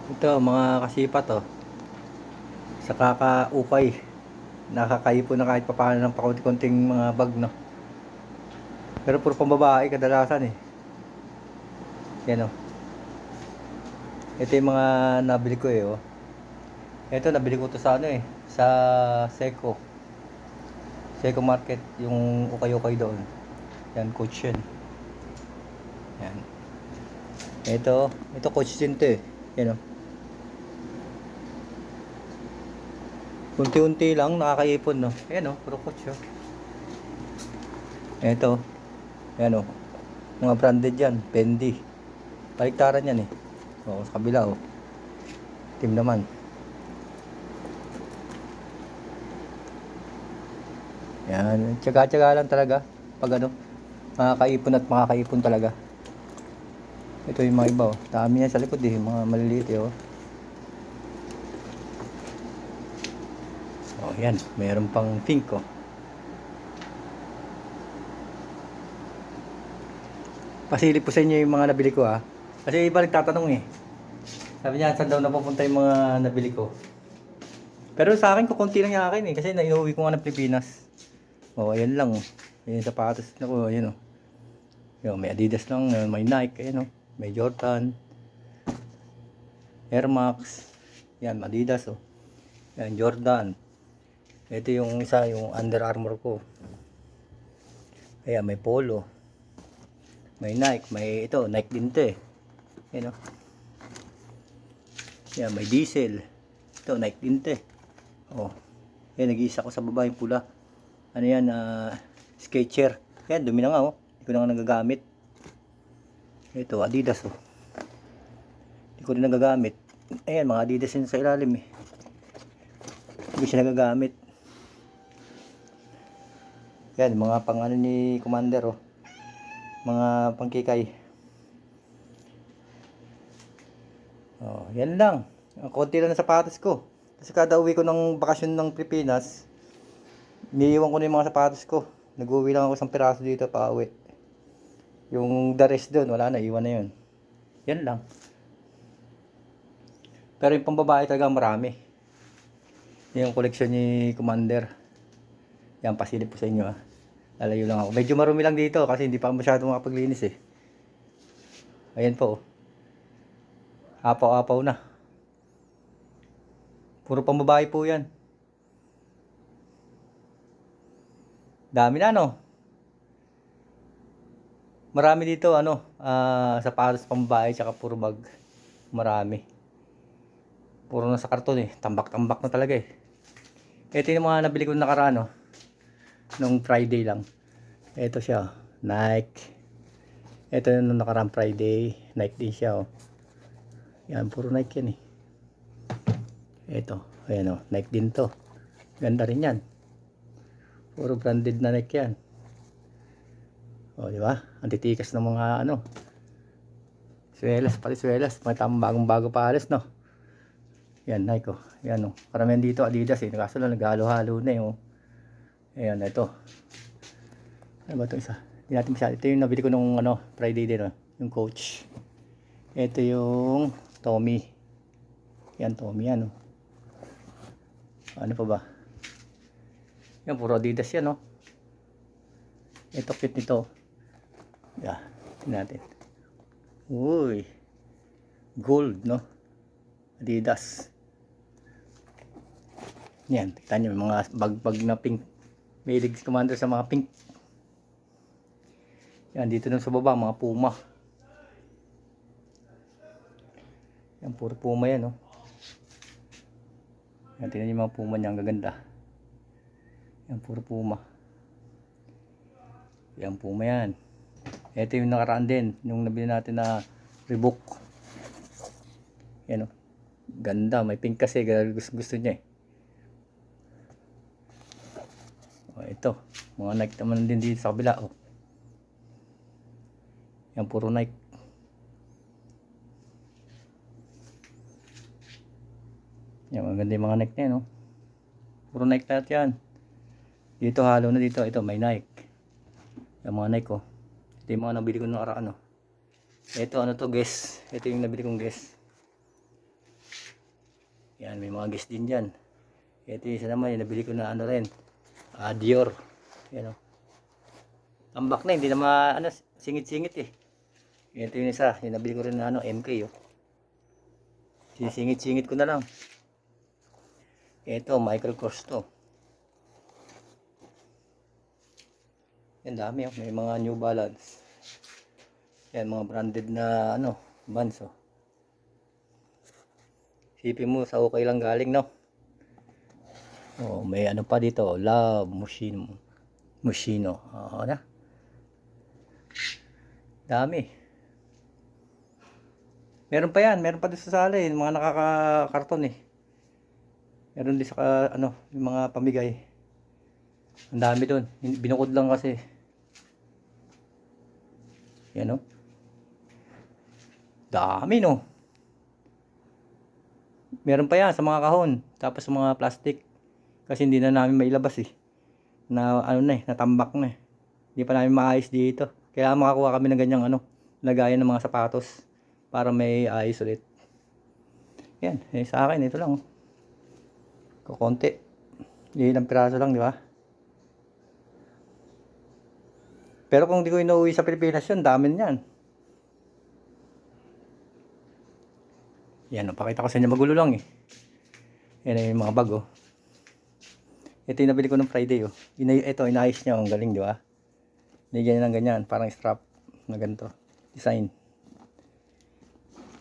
Ito mga kasipat oh, sa kakaukay, nakakaipon na kahit papaano ng pakunti-kunting mga bag no. Pero puro pambabae kadalasan eh. Yan oh. Ito yung mga nabili ko eh oh. Ito nabili ko to sa ano eh, sa Seco. Seco Market, yung ukay-ukay doon. Yan, Coach yan. Yan. Ito Coach din to eh. Yan oh. Unti-unti lang nakakaipon no. Ayan oh, puro Coach oh. Ito. Ayan oh. Mga branded yan, Fendi. Baliktaran yan eh. O, sa kabila oh. Team naman. Yan, tiyaga-tiyaga lang talaga pag ano, makakaipon at makakaipon talaga. Ito yung mga iba oh. Dami yan sa likod eh, mga maliliit eh oh. Oh, yan, mayroon pang pink oh. Pasilip po sa inyo yung mga nabili ko ah. Kasi iba nagtatanong eh. Sabi niya, saan daw napupunta yung mga nabili ko. Pero sa akin, kukunti lang yung akin eh. Kasi naiuwi ko nga ng Pilipinas. Oh, ayan lang oh. Ayan yung sapatos na ko, ayan oh. Ayan, may Adidas lang, may Nike, ayan oh. May Jordan, Air Max. Yan, Adidas oh. Yan, Jordan. Ito yung isa, yung Under Armour ko. Ayan, may Polo. May Nike, may ito, Nike din to eh. Ayan oh. Yan, may Diesel. Ito, Nike din to eh. Oh. Yan, nag-iisa ko sa baba yung pula. Ano yan, Skechers. Yan, dumi na nga oh. Hindi ko na nga nagagamit. Ito, Adidas oh. Hindi ko rin nagagamit. Ayan, mga Adidas yun sa ilalim eh. Hindi siya nagagamit. Yan, mga pang ano ni Commander oh. Mga pangkikay. Oh, yan lang. Ang konti lang na sapatos ko. Kasi kada uwi ko ng bakasyon ng Pilipinas, iniiwan ko na yung mga sapatos ko. Nag-uwi lang ako isang piraso dito pa uwi. Yung the rest doon, wala na, iwan na yun. Yan lang. Pero yung pambabae talaga marami. Yung koleksyon ni Commander. Yan, pasilip po sa inyo ha. Lalayo lang ako. Medyo marumi lang dito kasi hindi pa masyado makapaglinis eh. Ayan po. Apaw-apaw na. Puro pambabae po yan. Dami na no. Marami dito ano, sapatos pambabae tsaka puro bag. Marami. Puro na sa karton eh. Tambak-tambak na talaga eh. Ito yung mga nabili ko nakaraan no. Nung Friday lang. Ito siya, Nike. Ito yung nakaraan Friday, Nike din siya oh. Yan, puro Nike yan eh. Ito, ayan oh, Nike din to. Ganda rin yan. Puro branded na Nike yan. Oh, di ba? Antitikas ng mga ano. Swelas, pati swelas. Mga tamang bagong-bago pa alis no. Yan, Nike oh. Yan oh. Karamihan dito Adidas eh. Kaso lang naghalo-halo na eh oh. Ayan, ito. Ano ba ito isa? Hindi natin masyado. Ito yung nabili ko nung ano, Friday din oh. Yung Coach. Ito yung Tommy. Yan, Tommy yan oh. Ano pa ba? Yan, puro Adidas yan oh. Ito cute nito. Yeah, tingnan natin. Uy. Gold no. Adidas. Yan, kita nyo mga bag-bag na pink. May legs Commander sa mga pink. Yan, dito na sa baba, mga Puma. Yan, puro Puma yan, oh. Yan, tingnan nyo mga Puma niya, ang gaganda. Yan, puro Puma. Yan, Puma yan. Ito yung nakaraan din, yung nabili natin na Reebok. Yan, oh. Ganda, may pink kasi, gusto niya eh. Oh, ito, mga Nike naman din dito sa kabila, oh. Yan, puro Nike. Yan, maganda yung mga Nike na yan, oh. Puro Nike lahat yan. Dito halo na dito. Ito, may Nike. Yung mga Nike, oh. Ito yung mga nabili ko nung araan, oh. Ito, ano to, Guess. Ito yung nabili kong Guess. Yan, may mga guest din dyan. Ito yung isa naman, yung nabili ko na ano rin. Dior. Yan o. Tambak na, hindi na ano, singit-singit eh. Ito yung isa, yung nabili ko rin na ano, MK o. Sisingit-singit ko na lang. Ito, Michael Kors to. Yan, dami oh. May mga New Balance. Yan, mga branded na ano, Vans oh. Sipin mo, sa okay lang galing, no? Oh, may ano pa dito, Love Moschino. Moschino. Oo na. Dami. Meron pa yan, meron pa doon sa sala eh, mga nakaka-karton eh. Meron din sa ano, yung mga pamigay. Ang dami doon. Binukod lang kasi. Yan no. Dami no. Meron pa yan sa mga kahon, tapos sa mga plastic. Kasi hindi na namin mailabas eh. Na ano na eh, natambak na eh. Hindi pa namin maayos dito. Kailangan makakuha kami ng ganyang ano, lagayan ng mga sapatos para may ayos ulit. Yan, eh, sa akin ito lang oh. Kukonti. Ilang piraso lang, di ba? Pero kung di ko inuwi sa Pilipinas yun, dami niyan. Yan, pakita ko sa inyo, magulo lang eh. Yan ay yung mga bag oh. Ito yung nabili ko ng Friday oh. Ito, inayos niya, ang galing, di ba? Nigyan niya ng ganyan, parang strap na ganito. Design.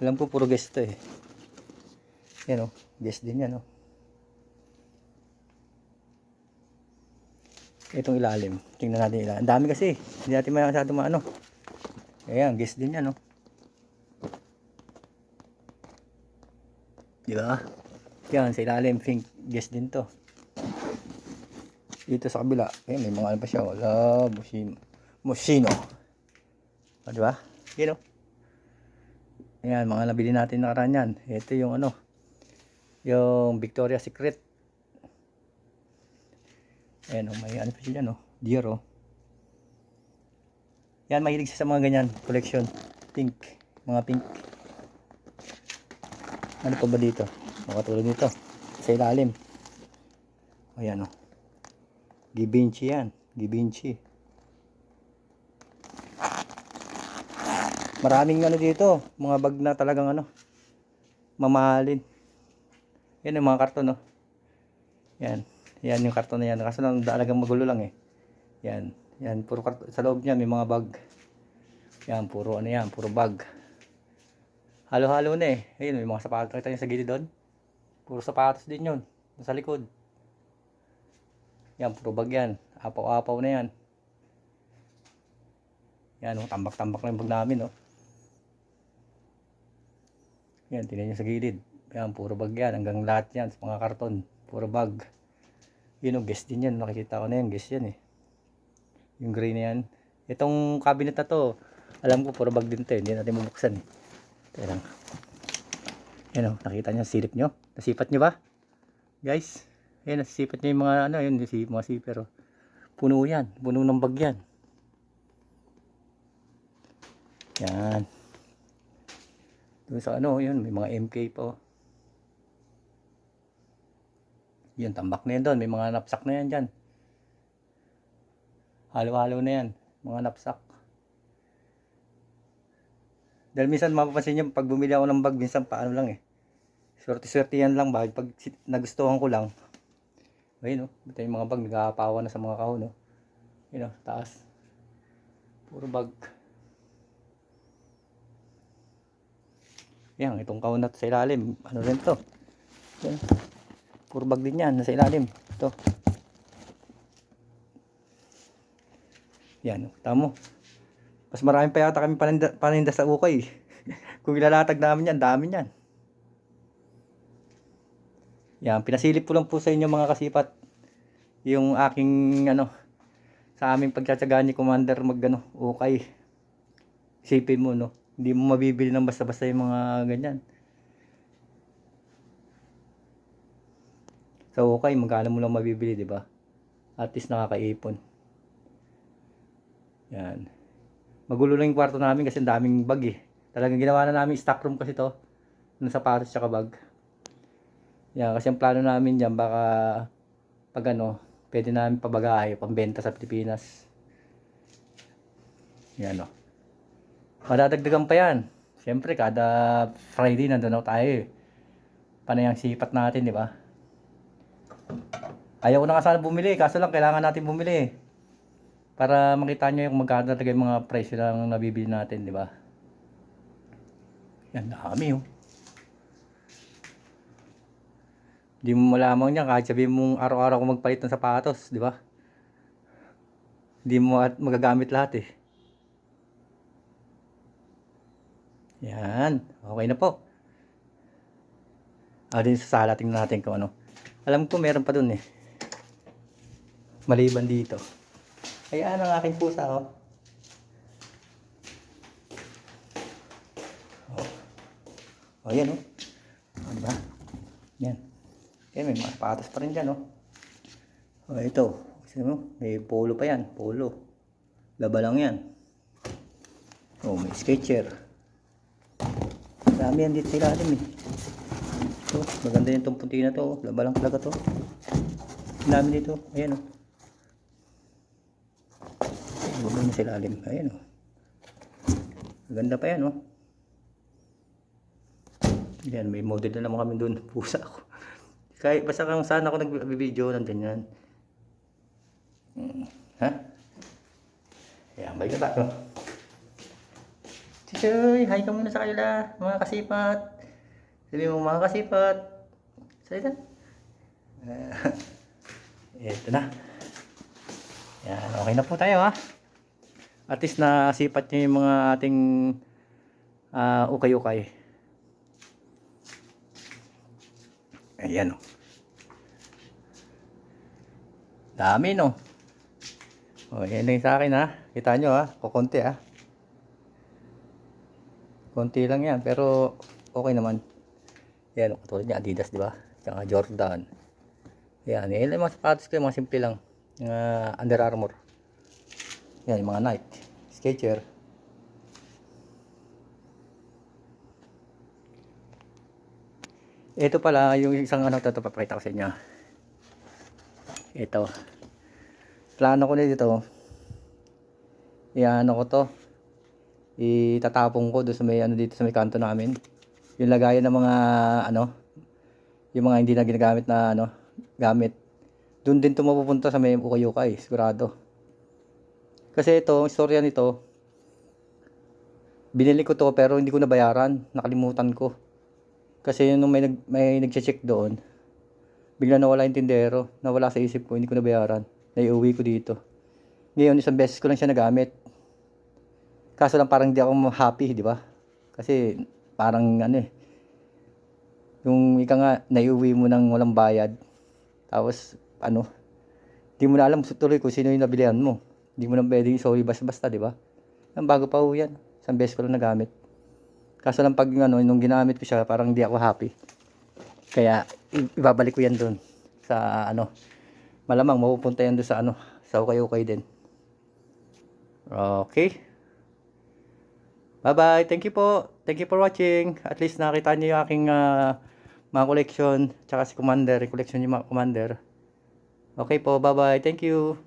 Alam po, puro guest to eh. Yan oh, guest din yan oh. Itong ilalim, tingnan natin ilalim. Ang dami kasi, hindi natin masyado maano. Ayan, guest din yan, no? Di ba? Yan, sa ilalim, pink, guest din to. Dito sa kabila, ayan, may mga ano pa siya, wala, Moschino. O, di ba? Yan, no? Ayan, mga nabili natin nakaraan yan. Ito yung ano, yung Victoria's Secret. Ayan o, may ano pa siya dyan o, Dior o. Yan, mahilig siya sa mga ganyan, collection. Pink, mga pink. Ano pa ba dito? Makatulog nito, sa ilalim. Ayan o. Givenchy yan, Givenchy. Maraming ano dito, mga bag na talagang ano, mamahalin. Yan yung mga karton o. Yan. Yan yung karton na yan. Kaso lang talagang magulo lang eh. Yan. Yan. Puro karton. Sa loob niya may mga bag. Yan. Puro ano yan. Puro bag. Halo-halo na eh. Ayun. May mga sapatos. Kita nyo sa gilid doon. Puro sapatos din yun. Sa likod. Yan. Puro bag yan. Apaw-apaw na yan. Yan. Oh, tambak-tambak na yung bag namin. Oh. Yan. Tingnan nyo sa gilid. Yan. Puro bag yan. Hanggang lahat yan. Sa mga karton. Puro bag. Yun o, guest din yan. Nakikita ko na yan, guest yan eh. Yung gray na yan. Itong cabinet na to, alam ko puro bag din to eh. Hindi natin mabuksan eh. Ito lang. Yan o, nakita nyo, silip nyo. Nasipat nyo ba? Guys, yan, nasisipat nyo yung mga ano, yun, mga zipper o. Puno yan, puno ng bag yan. Yan. Doon sa ano, yun, may mga MK pa o. Yan, tambak na yan doon. May mga napsak na yan dyan. Halo-halo na yan. Mga napsak. Dahil minsan mapapansin nyo, pag bumili ako ng bag, minsan paano lang eh. Swerte-swerte yan lang bag. Pag nagustuhan ko lang. Ayun o. Ito yung mga bag. Nagkakapawa na sa mga kahon o. Yun o, taas. Puro bag. Yan, itong kahon na sa ilalim. Ano rin to? Yan. Puro bag din yan, nasa ilalim. Ito. Yan, tamo. Mas marami pa yata kami paninda sa ukay. Kung ilalatag namin yan, dami yan. Yan, pinasilip ko lang po sa inyo mga kasipat. Yung aking, ano, sa aming pagtsatsagaan ni Commander mag, ukay. Isipin mo, no? Hindi mo mabibili ng basta-basta yung mga ganyan. So, okay, magkano mo lang mabibili, di ba? At least nakakaipon. Yan. Magulo lang yung kwarto namin kasi ang daming bag eh. Talagang ginawa na namin stock room kasi to. Ng sapatos tsaka bag. Yan, kasi ang plano namin dyan, baka pag ano, pwede namin pabagahe, pambenta sa Pilipinas. Yan o. Madadagdagan pa yan. Siyempre, kada Friday nandun ako tayo eh. Panay ang sipat natin, di ba? Ayaw ko na nga sana bumili, kaso lang kailangan natin bumili. Para makita nyo yung magkano talaga yung mga presyo lang nabibili natin, di ba? Yan, dami oh. Di mo malamang niya kahit sabihin mong araw-araw ko magpalit ng sapatos, di ba? Di mo at magagamit lahat eh. Yan, okay na po. Din sa sala, tingnan natin kung ano. Alam ko meron pa dun eh. Maliban dito. Ayan ang aking pusa oh. Oh, yan oh. Oh, diba? Yan. Yan, may mga sapatos pa rin dyan oh. Oh, ito. Kasi mo, may polo pa yan. Polo. Laba lang yan. Oh, may sketcher. Dami yan dito sa ilalim eh. Ito, maganda yung itong puti na to. Laba lang talaga to. Dami dito. Ayan oh. Laba na sa ilalim. Ayan oh. Maganda pa yan oh. Yan, may model na naman kami doon. Pusa ako. Kahit basta kung saan ako nag-video, nandun yan. Ha? Ayan, balik na tayo. Chichoy, hi ka muna sa kanila, mga kasipat. Sabi mo mga kasipat. Salita. Ito na. Yan, okay na po tayo ha. At least nasipat nyo yung mga ating ukay-ukay. Ayan o. Dami no. O, yan lang sa akin ha. Kita nyo ha. Kukunti ha. Konti lang yan. Pero okay naman. Yan o. Katulad niya Adidas diba? Tsaka Jordan. Yan. Yan lang mga sapatos ko. Mga simple lang. Mga Under Armour. Yan. Yung mga Nike. Skechers. Ito pala yung isang ano, ito papakita ko sa inyo. Ito. Plano ko na dito. Iano ko to. Itatapong ko doon sa may ano dito sa may kanto namin. Yung lagayan ng mga ano, yung mga hindi na ginagamit na ano, gamit. Doon din to mapupunta sa may ukay-ukay, sigurado. Kasi ito, istorya nito. Binili ko to pero hindi ko nabayaran, nakalimutan ko. Kasi nung may nagche-check doon, bigla nawala yung tindero, nawala sa isip ko, hindi ko nabayaran. Naiuwi ko dito. Ngayon, isang beses ko lang siya nagamit. Kaso lang parang hindi ako happy, di ba? Kasi parang ano eh, yung ika nga, naiuwi mo nang walang bayad. Tapos, ano, di mo na alam tuloy kung sino yung nabilihan mo. Di mo na pwedeng sorry basta-basta, di ba? Ang bago pa ho yan. Isang beses ko lang nagamit. Kaso lang pag ano, nung ginamit ko siya, parang hindi ako happy. Kaya ibabalik ko yan doon sa ano. Malamang mapupunta yan doon sa ano, sa ukay-ukay din. Okay. Bye-bye. Thank you po. Thank you for watching. At least nakita niyo yung aking mga collection. Tsaka si Commander, yung collection yung mga Commander. Okay po. Bye-bye. Thank you.